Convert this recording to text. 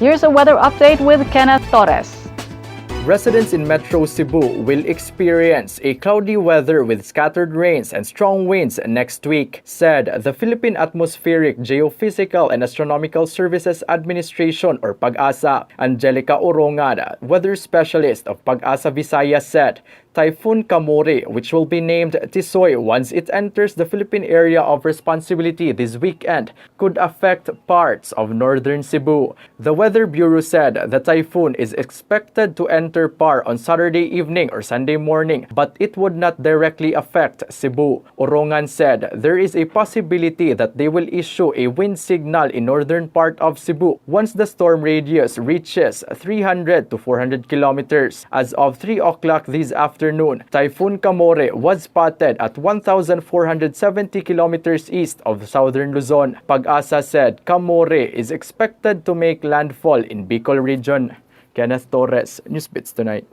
Here's a weather update with Kenneth Torres. Residents in Metro Cebu will experience a cloudy weather with scattered rains and strong winds next week, said the Philippine Atmospheric, Geophysical and Astronomical Services Administration or PAG-ASA. Angelica Orongan, weather specialist of PAG-ASA Visayas, said Typhoon Kamori, which will be named Tisoy once it enters the Philippine area of responsibility this weekend, could affect parts of northern Cebu. The Weather Bureau said the typhoon is expected to enter PAR on Saturday evening or Sunday morning, but it would not directly affect Cebu. Orongan said there is a possibility that they will issue a wind signal in northern part of Cebu once the storm radius reaches 300 to 400 kilometers. As of 3 o'clock this afternoon, Typhoon Kamori was spotted at 1,470 kilometers east of southern Luzon. PAG-ASA said Kamori is expected to make landfall in Bicol region. Kenneth Torres, Newsbeats Tonight.